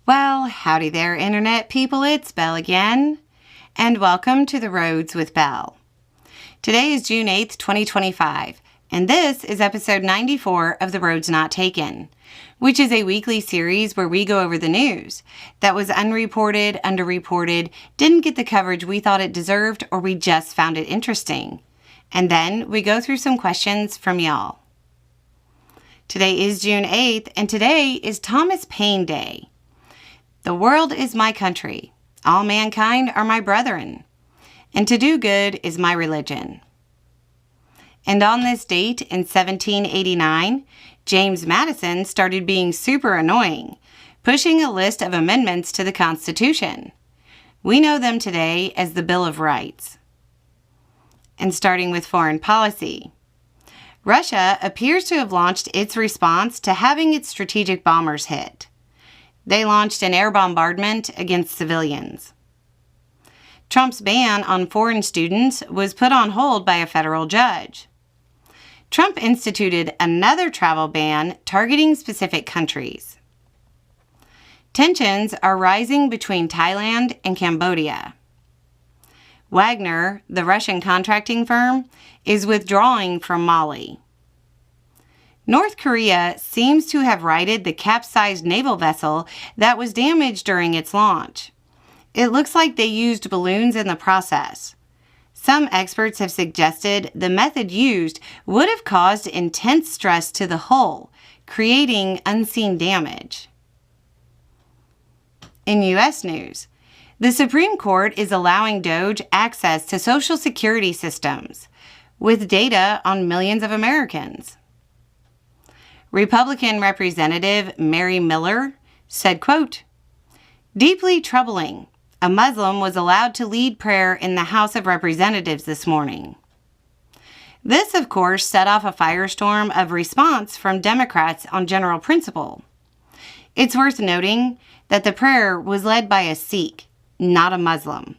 Well, howdy there, Internet people. It's Belle again, and welcome to The Roads with Belle. Today is June 8th, 2025, and this is episode 94 of The Roads Not Taken, which is a weekly series where we go over the news that was unreported, underreported, didn't get the coverage we thought it deserved, or we just found it interesting. And then we go through some questions from y'all. Today is June 8th, and today is Thomas Paine Day. The world is my country. All mankind are my brethren. And to do good is my religion. And on this date in 1789, James Madison started being super annoying, pushing a list of amendments to the Constitution. We know them today as the Bill of Rights. And starting with foreign policy, Russia appears to have launched its response to having its strategic bombers hit. They launched an air bombardment against civilians. Trump's ban on foreign students was put on hold by a federal judge. Trump instituted another travel ban targeting specific countries. Tensions are rising between Thailand and Cambodia. Wagner, the Russian contracting firm, is withdrawing from Mali. North Korea seems to have righted the capsized naval vessel that was damaged during its launch. It looks like they used balloons in the process. Some experts have suggested the method used would have caused intense stress to the hull, creating unseen damage. In U.S. news, the Supreme Court is allowing DOJ access to Social Security systems, with data on millions of Americans. Republican Representative Mary Miller said, quote, "Deeply troubling. A Muslim was allowed to lead prayer in the House of Representatives this morning." This, of course, set off a firestorm of response from Democrats on general principle. It's worth noting that the prayer was led by a Sikh, not a Muslim.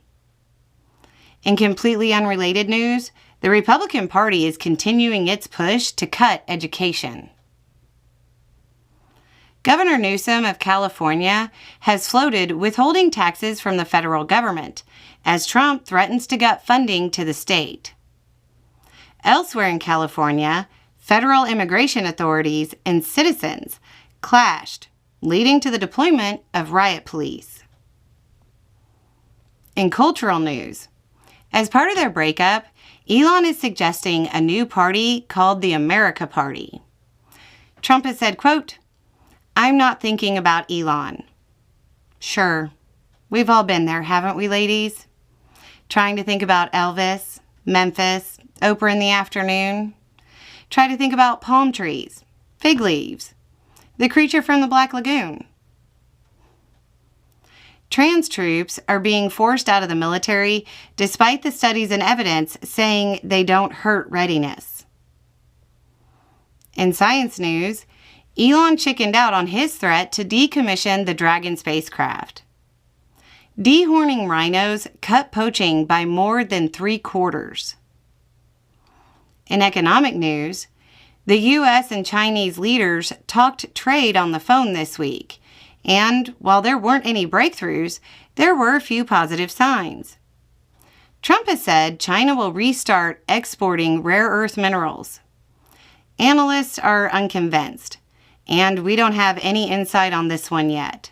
In completely unrelated news, the Republican Party is continuing its push to cut education. Governor Newsom of California has floated withholding taxes from the federal government as Trump threatens to gut funding to the state. Elsewhere in California, federal immigration authorities and citizens clashed, leading to the deployment of riot police. In cultural news, as part of their breakup, Elon is suggesting a new party called the America Party. Trump has said, quote, "I'm not thinking about Elon." Sure, we've all been there, haven't we, ladies? Trying to think about Elvis, Memphis, Oprah in the afternoon. Try to think about palm trees, fig leaves, the creature from the Black Lagoon. Trans troops are being forced out of the military despite the studies and evidence saying they don't hurt readiness. In science news, Elon chickened out on his threat to decommission the Dragon spacecraft. Dehorning rhinos cut poaching by more than 3/4. In economic news, the U.S. and Chinese leaders talked trade on the phone this week, and while there weren't any breakthroughs, there were a few positive signs. Trump has said China will restart exporting rare earth minerals. Analysts are unconvinced, and we don't have any insight on this one yet.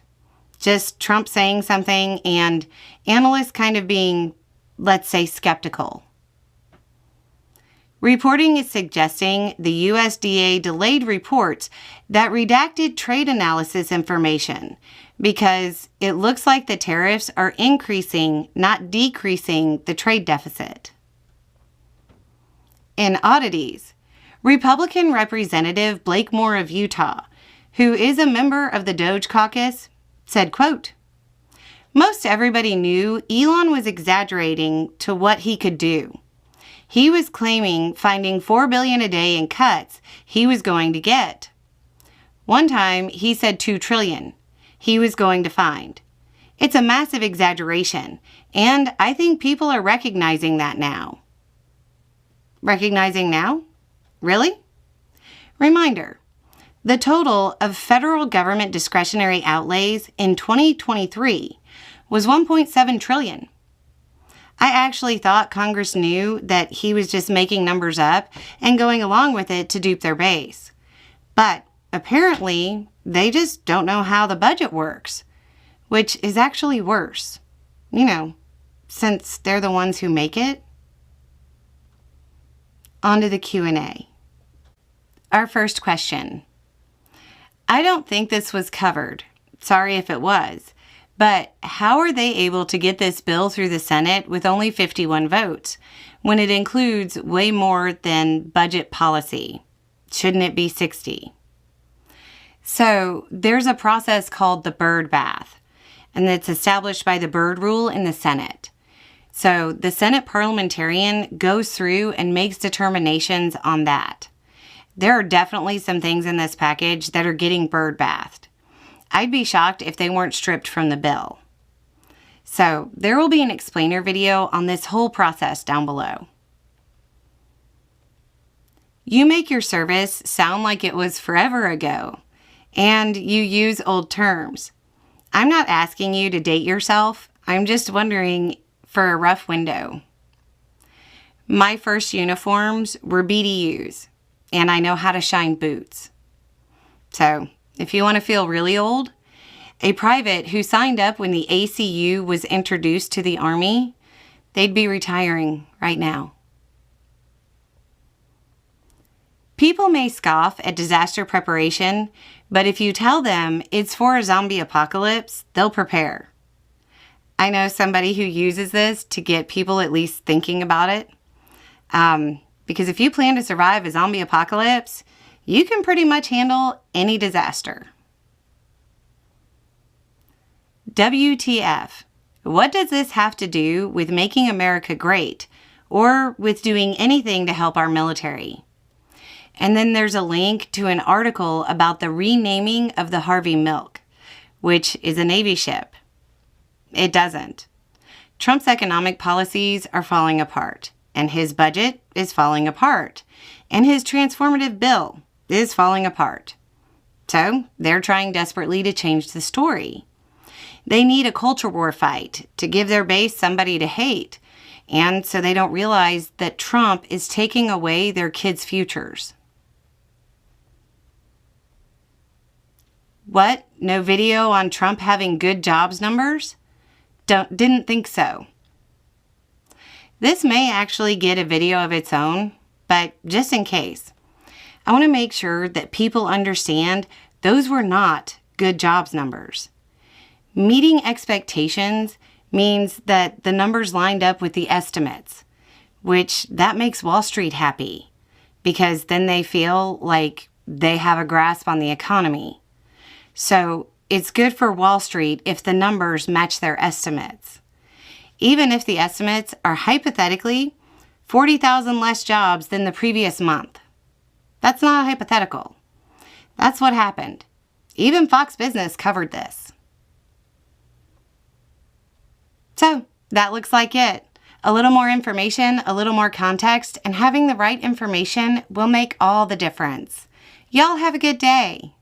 Just Trump saying something and analysts kind of being, let's say, skeptical. Reporting is suggesting the USDA delayed reports that redacted trade analysis information because it looks like the tariffs are increasing, not decreasing, the trade deficit. In oddities, Republican Representative Blake Moore of Utah, who is a member of the Doge Caucus, said, quote, "Most everybody knew Elon was exaggerating to what he could do. He was claiming finding $4 billion a day in cuts he was going to get. One time he said $2 trillion he was going to find. It's a massive exaggeration, and I think people are recognizing that now." Recognizing now? Really? Reminder, The total of federal government discretionary outlays in 2023 was $1.7 trillion. I actually thought Congress knew that he was just making numbers up and going along with it to dupe their base. But apparently, they just don't know how the budget works, which is actually worse, since they're the ones who make it. On to the Q&A. Our first question. I don't think this was covered. Sorry if it was. But how are they able to get this bill through the Senate with only 51 votes when it includes way more than budget policy? Shouldn't it be 60? So there's a process called the bird bath, and it's established by the Byrd Rule in the Senate. So the Senate parliamentarian goes through and makes determinations on that. There are definitely some things in this package that are getting bird bathed. I'd be shocked if they weren't stripped from the bill. So there will be an explainer video on this whole process down below. You make your service sound like it was forever ago, and you use old terms. I'm not asking you to date yourself. I'm just wondering for a rough window. My first uniforms were BDUs, and I know how to shine boots. So, if you want to feel really old, a private who signed up when the ACU was introduced to the Army, they'd be retiring right now. People may scoff at disaster preparation, but if you tell them it's for a zombie apocalypse, they'll prepare. I know somebody who uses this to get people at least thinking about it. Because if you plan to survive a zombie apocalypse, you can pretty much handle any disaster. WTF? What does this have to do with making America great or with doing anything to help our military? And then there's a link to an article about the renaming of the Harvey Milk, which is a Navy ship. It doesn't. Trump's economic policies are falling apart, and his budget is falling apart, and his transformative bill is falling apart. So they're trying desperately to change the story. They need a culture war fight to give their base somebody to hate, and so they don't realize that Trump is taking away their kids' futures. What? No video on Trump having good jobs numbers? Didn't think so. This may actually get a video of its own, but just in case, I want to make sure that people understand those were not good jobs numbers. Meeting expectations means that the numbers lined up with the estimates, which that makes Wall Street happy because then they feel like they have a grasp on the economy. So it's good for Wall Street if the numbers match their estimates. Even if the estimates are hypothetically 40,000 less jobs than the previous month. That's not hypothetical. That's what happened. Even Fox Business covered this. So that looks like it. A little more information, a little more context, and having the right information will make all the difference. Y'all have a good day.